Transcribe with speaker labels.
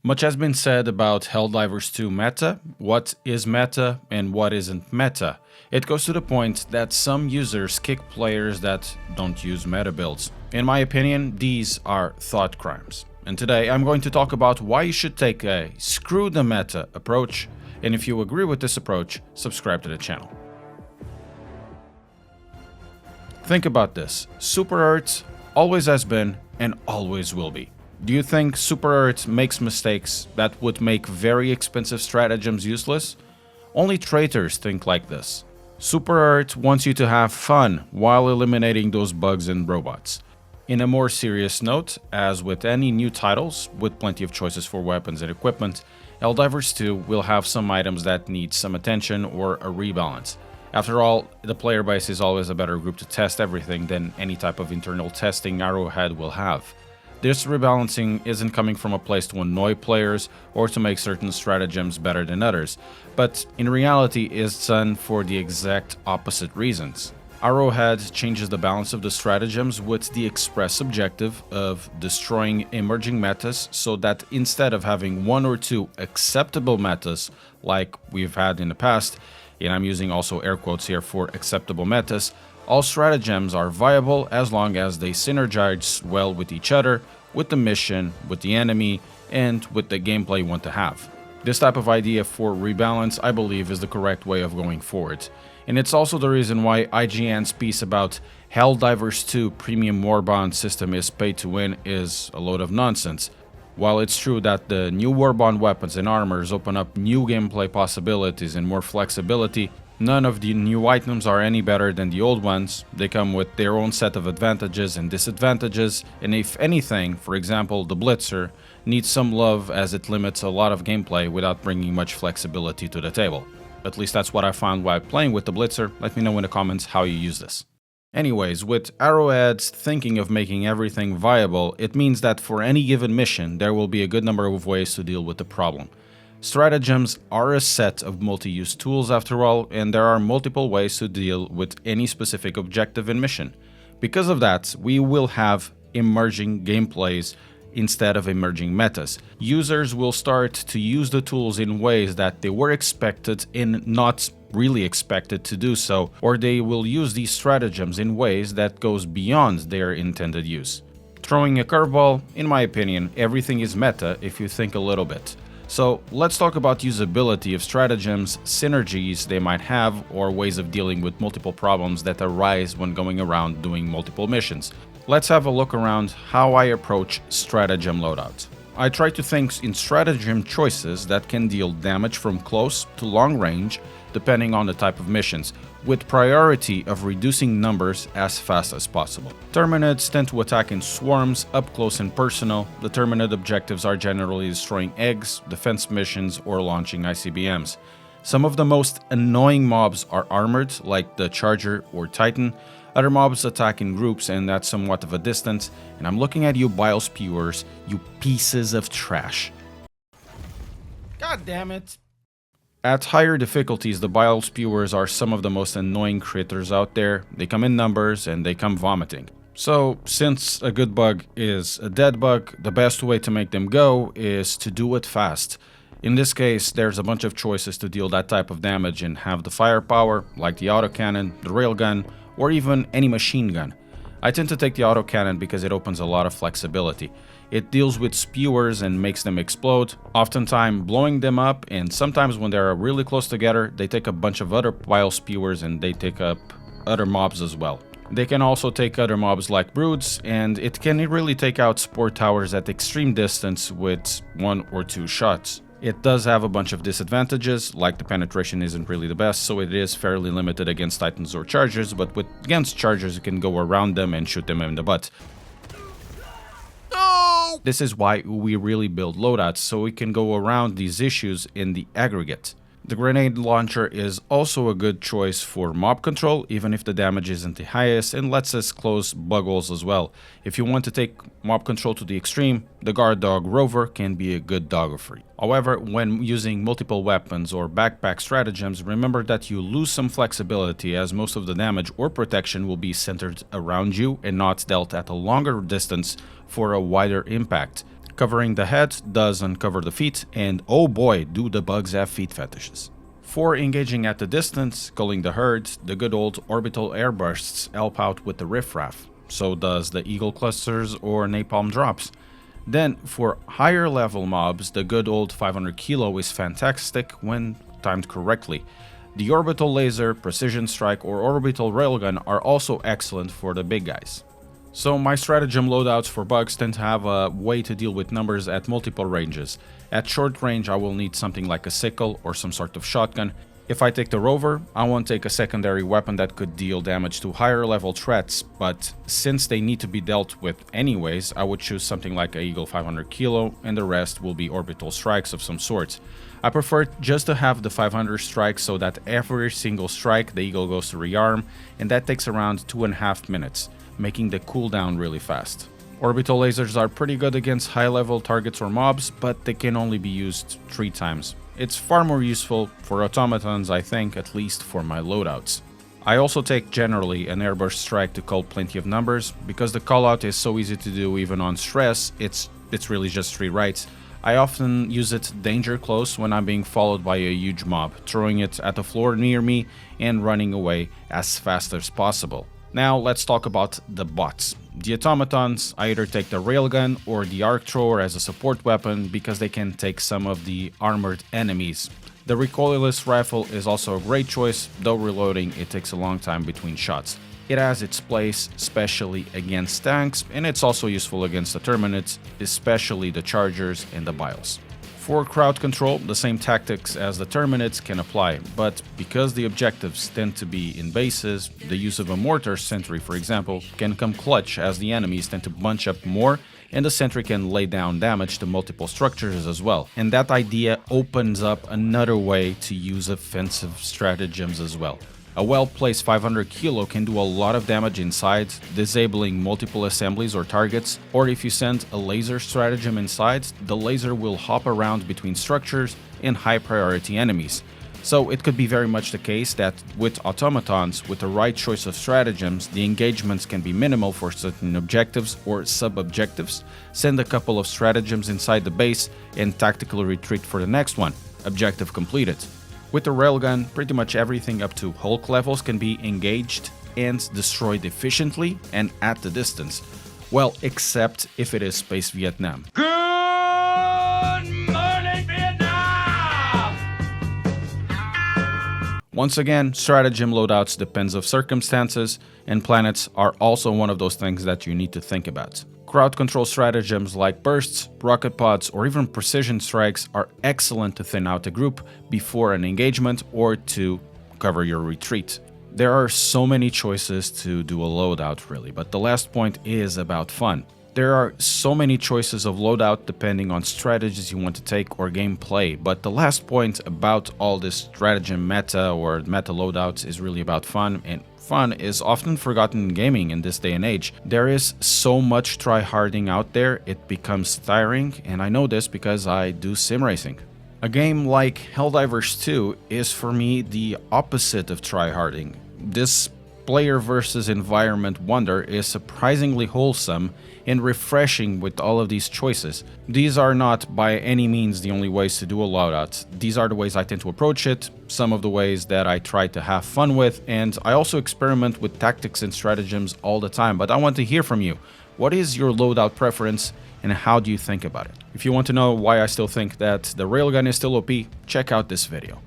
Speaker 1: Much has been said about Helldivers 2 meta, what is meta and what isn't meta. It goes to the point that some users kick players that don't use meta builds. In my opinion, these are thought crimes. And today I'm going to talk about why you should take a screw the meta approach, and if you agree with this approach, subscribe to the channel. Think about this, Super Earth always has been and always will be. Do you think Super Earth makes mistakes that would make very expensive stratagems useless? Only traitors think like this. Super Earth wants you to have fun while eliminating those bugs and robots. In a more serious note, as with any new titles, with plenty of choices for weapons and equipment, Helldivers 2 will have some items that need some attention or a rebalance. After all, the player base is always a better group to test everything than any type of internal testing Arrowhead will have. This rebalancing isn't coming from a place to annoy players or to make certain stratagems better than others, but in reality is done for the exact opposite reasons. Arrowhead changes the balance of the stratagems with the express objective of destroying emerging metas so that instead of having one or two acceptable metas like we've had in the past, and I'm using also air quotes here for acceptable metas, all stratagems are viable as long as they synergize well with each other, with the mission, with the enemy, and with the gameplay you want to have. This type of idea for rebalance, I believe, is the correct way of going forward. And it's also the reason why IGN's piece about Helldivers 2 Premium Warbond system is pay to win is a load of nonsense. While it's true that the new Warbond weapons and armors open up new gameplay possibilities and more flexibility, none of the new items are any better than the old ones. They come with their own set of advantages and disadvantages, and if anything, for example the Blitzer, needs some love as it limits a lot of gameplay without bringing much flexibility to the table. At least that's what I found while playing with the Blitzer. Let me know in the comments how you use this. Anyways, with Arrowhead's thinking of making everything viable, it means that for any given mission there will be a good number of ways to deal with the problem. Stratagems are a set of multi-use tools after all, and there are multiple ways to deal with any specific objective and mission. Because of that, we will have emerging gameplays instead of emerging metas. Users will start to use the tools in ways that they were expected and not really expected to do so, or they will use these stratagems in ways that goes beyond their intended use. Throwing a curveball, in my opinion, everything is meta if you think a little bit. So let's talk about usability of stratagems, synergies they might have, or ways of dealing with multiple problems that arise when going around doing multiple missions. Let's have a look around how I approach stratagem loadout. I try to think in stratagem choices that can deal damage from close to long range, depending on the type of missions, with priority of reducing numbers as fast as possible. Terminids tend to attack in swarms, up close and personal. The Terminid objectives are generally destroying eggs, defense missions, or launching ICBMs. Some of the most annoying mobs are armored, like the Charger or Titan. Other mobs attack in groups and at somewhat of a distance, and I'm looking at you bile spewers, you pieces of trash. God damn it! At higher difficulties, the bile spewers are some of the most annoying critters out there. They come in numbers and they come vomiting. So, since a good bug is a dead bug, the best way to make them go is to do it fast. In this case, there's a bunch of choices to deal that type of damage and have the firepower, like the autocannon, the railgun, or even any machine gun. I tend to take the autocannon because it opens a lot of flexibility. It deals with spewers and makes them explode, oftentimes blowing them up, and sometimes when they're really close together, they take a bunch of other bile spewers and they take up other mobs as well. They can also take other mobs like broods, and it can really take out spore towers at extreme distance with 1 or 2 shots. It does have a bunch of disadvantages, like the penetration isn't really the best, so it is fairly limited against Titans or Chargers, but against Chargers you can go around them and shoot them in the butt. No! This is why we really build loadouts, so we can go around these issues in the aggregate. The grenade launcher is also a good choice for mob control, even if the damage isn't the highest, and lets us close bug holes as well. If you want to take mob control to the extreme, the guard dog Rover can be a good dog for you. However, when using multiple weapons or backpack stratagems, remember that you lose some flexibility, as most of the damage or protection will be centered around you and not dealt at a longer distance for a wider impact. Covering the head doesn't cover the feet, and oh boy, do the bugs have feet fetishes. For engaging at the distance, culling the herd, the good old orbital airbursts help out with the riffraff. So does the eagle clusters or napalm drops. Then, for higher level mobs, the good old 500 kilo is fantastic when timed correctly. The orbital laser, precision strike, or orbital railgun are also excellent for the big guys. So my stratagem loadouts for bugs tend to have a way to deal with numbers at multiple ranges. At short range I will need something like a sickle or some sort of shotgun. If I take the rover, I won't take a secondary weapon that could deal damage to higher level threats, but since they need to be dealt with anyways, I would choose something like a Eagle 500 kilo, and the rest will be orbital strikes of some sort. I prefer just to have the 500 strike so that every single strike the Eagle goes to rearm, and that takes around 2.5 minutes, making the cooldown really fast. Orbital lasers are pretty good against high level targets or mobs, but they can only be used 3 times. It's far more useful for automatons, I think, at least for my loadouts. I also take generally an airburst strike to cull plenty of numbers. Because the callout is so easy to do even on stress, it's really just 3 rights. I often use it danger close when I'm being followed by a huge mob, throwing it at the floor near me and running away as fast as possible. Now let's talk about the bots. The automatons, I either take the railgun or the arc thrower as a support weapon because they can take some of the armored enemies. The recoilless rifle is also a great choice, though reloading it takes a long time between shots. It has its place, especially against tanks, and it's also useful against the Terminids, especially the Chargers and the Biles. For crowd control, the same tactics as the Terminids can apply, but because the objectives tend to be in bases, the use of a mortar sentry, for example, can come clutch as the enemies tend to bunch up more and the sentry can lay down damage to multiple structures as well. And that idea opens up another way to use offensive stratagems as well. A well-placed 500 kilo can do a lot of damage inside, disabling multiple assemblies or targets, or if you send a laser stratagem inside, the laser will hop around between structures and high-priority enemies. So it could be very much the case that with automatons, with the right choice of stratagems, the engagements can be minimal for certain objectives or sub-objectives, send a couple of stratagems inside the base, and tactically retreat for the next one. Objective completed. With the railgun, pretty much everything up to Hulk levels can be engaged and destroyed efficiently and at the distance. Well, except if it is Space Vietnam. Good morning, Vietnam! Once again, stratagem loadouts depends of circumstances, and planets are also one of those things that you need to think about. Crowd control stratagems like bursts, rocket pods, or even precision strikes are excellent to thin out a group before an engagement or to cover your retreat. There are so many choices to do a loadout really, but the last point is about fun. There are so many choices of loadout depending on strategies you want to take or gameplay, but the last point about all this stratagem meta or meta loadouts is really about fun, and fun is often forgotten in gaming in this day and age. There is so much tryharding out there, it becomes tiring, and I know this because I do sim racing. A game like Helldivers 2 is for me the opposite of tryharding. This player versus environment wonder is surprisingly wholesome and refreshing with all of these choices. These are not by any means the only ways to do a loadout. These are the ways I tend to approach it, some of the ways that I try to have fun with, and I also experiment with tactics and stratagems all the time, but I want to hear from you. What is your loadout preference and how do you think about it? If you want to know why I still think that the railgun is still OP, check out this video.